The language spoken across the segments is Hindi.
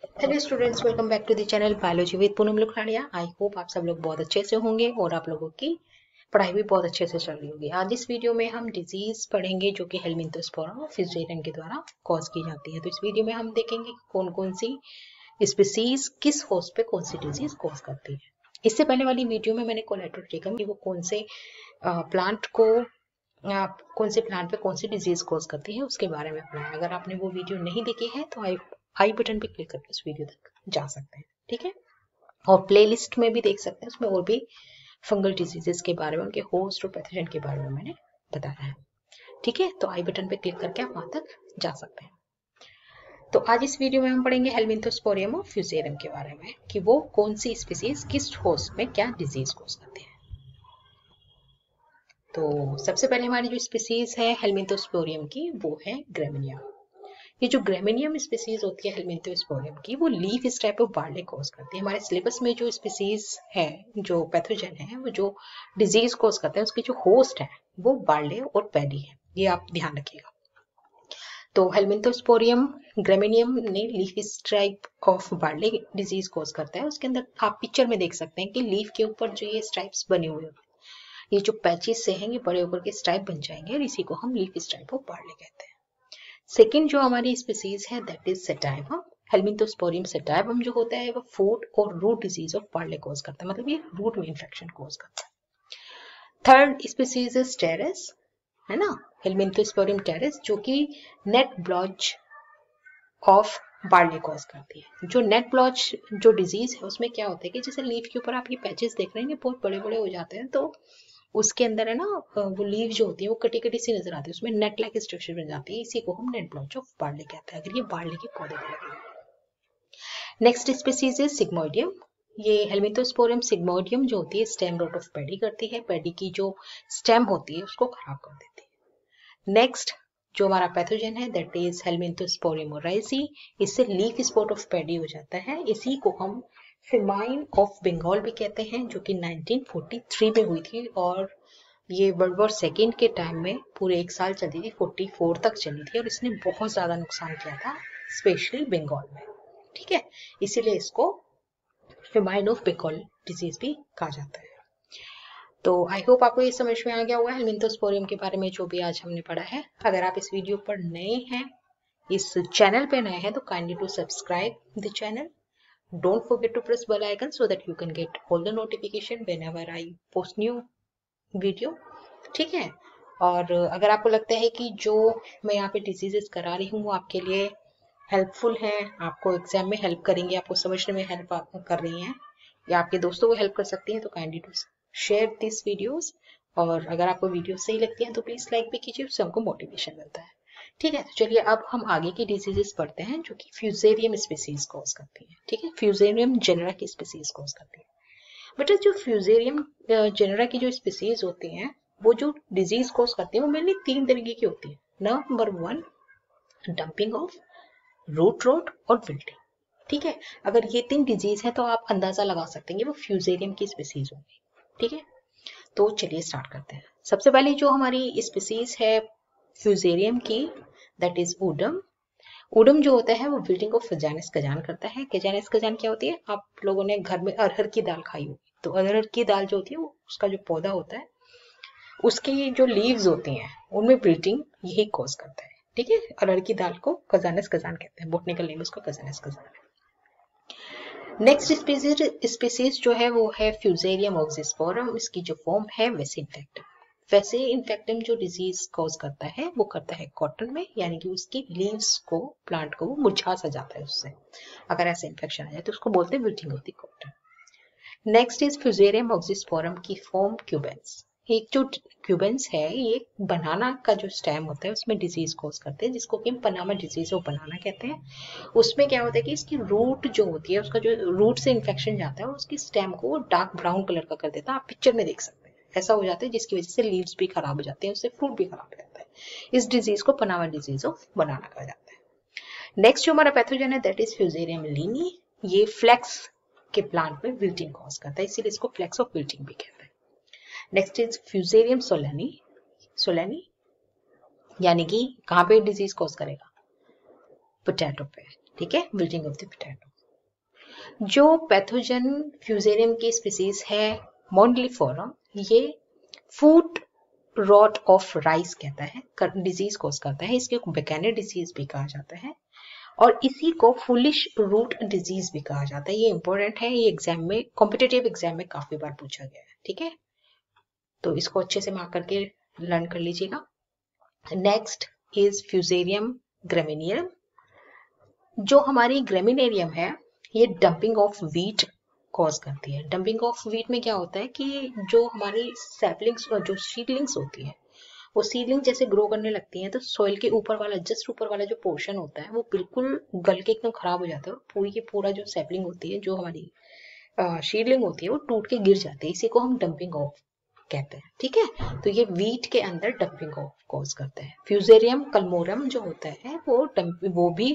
Hello students, welcome back to the channel biology with Poonam Lukhadia. I hope आप सब लोग बहुत अच्छे से होंगे और आप लोगों की पढ़ाई भी बहुत अच्छे से चल रही होगी। आज इस वीडियो में हम डिजीज पढ़ेंगे जो कि हेलमिंथोस्पोरा फ्यूजेरियम के द्वारा कॉज की जाती है। तो इस वीडियो में हम देखेंगे कि कौन कौन सी स्पीसीज किस होस्ट पे कौन सी डिजीज कॉज करती है। इससे पहले वाली वीडियो में मैंने कोलेटोट्रिकम कि वो कौन से प्लांट को कौन से प्लांट पे कौन सी डिजीज कॉज करती है उसके बारे में पढ़ा है। अगर आपने वो वीडियो नहीं देखी है तो आई बटन पे क्लिक करके उस वीडियो तक जा सकते हैं, ठीक है। और प्लेलिस्ट में भी देख सकते हैं, उसमें और भी फंगल डिजीजेस के बारे में, उनके होस्ट और पैथोजन के बारे में मैंने बताया है, ठीक है। तो आई बटन पे क्लिक करके आप वहां तक जा सकते हैं। तो आज इस वीडियो में हम पढ़ेंगे हेलमिंथोस्पोरियम और फ्यूजेरियम के बारे में कि वो कौन सी स्पीसीज किस होस्ट में क्या डिजीज कॉज करती है। तो सबसे पहले हमारी जो स्पीसीज है हेलमिंथोस्पोरियम की वो है ग्रेमिनिया। ये जो ग्रेमिनियम स्पीसीज होती है हेलमिंथोस्पोरियम की, वो leaf stripe of barley cause करती है। हमारे सिलेबस में जो स्पीसीज है, जो पैथोजन है, वो जो डिजीज कॉज करते हैं, उसकी जो होस्ट है वो बार्ले और पैडी है। ये आप ध्यान रखिएगा। तो हेलमिंथोस्पोरियम ग्रेमिनियम ने leaf stripe of barley disease cause करता है। उसके अंदर आप पिक्चर में देख सकते हैं कि लीफ के ऊपर जो ये स्ट्राइप्स बने हुए हैं, ये जो पैचेस से हैं, ये बड़े होकर के स्ट्राइप बन जाएंगे और इसी को हम लीफ स्ट्राइप ऑफ बार्ले कहते हैं। सेकेंड जो हमारी स्पीसीज है दैट इज सेटाइवम। हेलमिंथोस्पोरियम सेटाइवम जो होता है वो फूड और root disease of barley cause करता है, मतलब ये रूट में इंफेक्शन कॉज करता है। थर्ड स्पीसीज इज टेरेस, है ना, हेलमिंथोस्पोरियम टेरेस, जो कि net blotch of barley cause करती है। जो नेट ब्लॉच जो डिजीज है उसमें क्या होता है कि जैसे लीफ के ऊपर आप ये पैचेस देख रहे हैं, बहुत बड़े बड़े हो जाते हैं, तो उसके अंदर है ना, वो लीव जो होती है वो कटी कटी सी नजर आती है, उसमें नेट लाइक स्ट्रक्चर बन जाती है। इसी को हम नेट ब्लॉच ऑफ बार्ले कहते हैं, अगर ये बार्ले के पौधे पे लगे। नेक्स्ट स्पीसीज है सिग्मोइडियम। ये हेलमिंथोस्पोरियम सिग्मोइडियम जो होती है स्टेम रोट ऑफ पेडी करती है, पेडी की जो स्टेम होती है उसको खराब कर देती है। नेक्स्ट जो हमारा पैथोजन है दैट इज हेलमिंथोस्पोरियम ओराइसी। इससे लीफ स्पॉट ऑफ पेडी हो जाता है। इसी को हम फेमाइन ऑफ बंगाल भी कहते हैं, जो कि 1943 में हुई थी और ये वर्ल्ड वॉर सेकेंड के टाइम में पूरे 1 साल चली थी, 44 तक चली थी और इसने बहुत ज्यादा नुकसान किया था, स्पेशली बंगाल में, ठीक है। इसीलिए इसको फेमाइन ऑफ बंगाल डिजीज भी कहा जाता है। तो आई होप आपको ये समझ में आ गया होगा हेलमिंथोस्पोरियम के बारे में जो भी आज हमने पढ़ा है। अगर आप इस वीडियो पर नए हैं, इस चैनल पे नए हैं, तो kindly to subscribe the channel. Don't forget to press bell icon so that you can get all the notification whenever I post new video, ठीक है। और अगर आपको लगता है कि जो मैं यहाँ पे डिजीजेस करा रही हूँ वो आपके लिए हेल्पफुल है, आपको एग्जाम में हेल्प करेंगे, आपको समझने में हेल्प कर रही हैं या आपके दोस्तों को हेल्प कर सकती हैं, तो kindly to share this videos. और अगर आपको वीडियो सही लगती है तो प्लीज लाइक भी कीजिए, उससे हमको मोटिवेशन मिलता है, ठीक है। तो चलिए अब हम आगे की डिजीजेस पढ़ते हैं जो कि फ्यूजेरियम स्पीसीज कॉज करती है, ठीक है। फ्यूजेरियम जेनरा की स्पीसीज कॉज करती है। बेटा जो फ्यूजेरियम जेनरा की जो स्पीसीज होती हैं वो जो डिजीज कॉज करती है वो मेनली 3 तरीके की होती है। Number 1 damping off, root rot और विल्टिंग, ठीक है। अगर ये 3 डिजीज है तो आप अंदाजा लगा सकते हैं वो फ्यूजेरियम की स्पीसीज होगी, ठीक है। तो चलिए स्टार्ट करते हैं। सबसे पहले जो हमारी स्पीसीज है फ्यूजेरियम की दैट इज ऊडम। ऊडम जो होता है वो विल्टिंग ऑफ कजानिस कजान करता है। कजानिस कजान क्या होती है, आप लोगों ने घर में अरहर की दाल खाई होगी, तो अरहर की दाल जो होती है वो उसका जो पौधा होता है उसकी जो लीव्स होती हैं उनमें विल्टिंग यही कॉज करता है, ठीक है। अरहर की दाल को कजानिस कजान कहते हैं, बोटनिकल नेम उसका कजानिस कजान है। नेक्स्ट स्पीसीज जो है वो है फ्यूजेरियम ऑक्सीस्पोरम। इसकी जो फॉर्म है वैसे इन्फेक्टम। वैसे इन्फेक्टम जो डिजीज कॉज करता है वो करता है कॉटन में, यानी कि उसकी लीव्स को, प्लांट को वो मुरझा सा जाता है उससे। अगर ऐसे इन्फेक्शन आ जाए तो उसको बोलते हैं wilting of the cotton. Next is fusarium oxysporum की फॉर्म क्यूबेंस। एक जो क्यूबेंस है ये बनाना का जो स्टेम होता है उसमें डिजीज कॉज करते हैं, जिसको कि हम पनामा डिजीज ऑफ बनाना कहते हैं। उसमें क्या होता है कि इसकी रूट जो होती है, उसका जो रूट से इन्फेक्शन जाता है उसकी स्टेम को वो डार्क ब्राउन कलर का कर देता है। आप पिक्चर में देख सकते हैं ऐसा हो जाता है, जिसकी वजह से लीव्स भी खराब हो जाते हैं, उससे फ्रूट भी खराब हो जाता है। इस डिजीज को पनामा डिजीज ऑफ बनाना कहा जाता है। नेक्स्ट जो हमारा पैथोजन है दैट इज फ्यूजेरियम लीनी। ये फ्लेक्स के प्लांट में विल्टिंग कॉज करता है, इसीलिए इसको फ्लेक्स ऑफ विल्टिंग भी कहते हैं। Next is fusarium solani. Solani यानी कि कहाँ पे डिजीज कॉज करेगा, पोटैटो पे, ठीक है, विल्टिंग ऑफ द पोटैटो। जो पैथोजन फ्यूजेरियम की स्पीसीज है मोंडलीफोरम, ये फूट रॉट ऑफ राइस कहता है, डिजीज कोज करता है। इसके बेकेनर डिजीज भी कहा जाता है और इसी को फुलिश रूट डिजीज भी कहा जाता है। ये इंपॉर्टेंट है, ये एग्जाम में, कॉम्पिटेटिव एग्जाम में काफी बार पूछा गया है। ठीक है, तो इसको अच्छे से मार्क करके लर्न कर लीजिएगा। Next is fusarium graminearum. जो हमारी ग्रेमिनेरियम है ये डंपिंग ऑफ वीट कॉज करती है। डंपिंग ऑफ वीट में क्या होता है कि जो हमारी सैपलिंग्स और जो सीडलिंग्स होती है वो सीडलिंग जैसे ग्रो करने लगती हैं तो सॉइल के ऊपर वाला, जस्ट ऊपर वाला जो पोर्शन होता है वो बिल्कुल गल के एकदम खराब हो जाता है और पूरी की पूरा जो सैपलिंग होती है, जो हमारी सीडलिंग होती है, वो टूट के गिर जाती है। इसी को हम डंपिंग ऑफ कहते हैं। ठीक है, तो ये वीट के अंदर डंपिंग ऑफ कॉज करता है। फ्यूजेरियम कल्मोरम जो होता है वो भी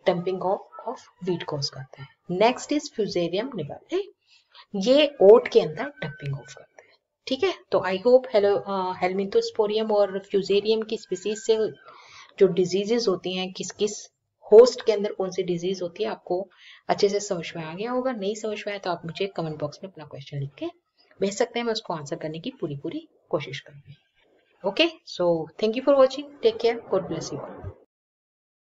डंपिंग ऑफ वीट कॉज करता है। नेक्स्ट इज फ्यूजेरियम निबाले, ये ओट के अंदर डंपिंग ऑफ करता है। ठीक है, तो आई होप हेलमिंथोस्पोरियम और फ्यूजेरियम की स्पीसीज से जो डिजीजेस होती हैं, किस किस होस्ट के अंदर कौन सी डिजीज होती है, आपको अच्छे से समझ में आ गया होगा। नहीं समझ में आया तो आप मुझे कमेंट बॉक्स में अपना क्वेश्चन लिख के भेज सकते हैं, मैं उसको आंसर करने की पूरी कोशिश करूंगी। Okay, so thank you for watching, take care, God bless you all.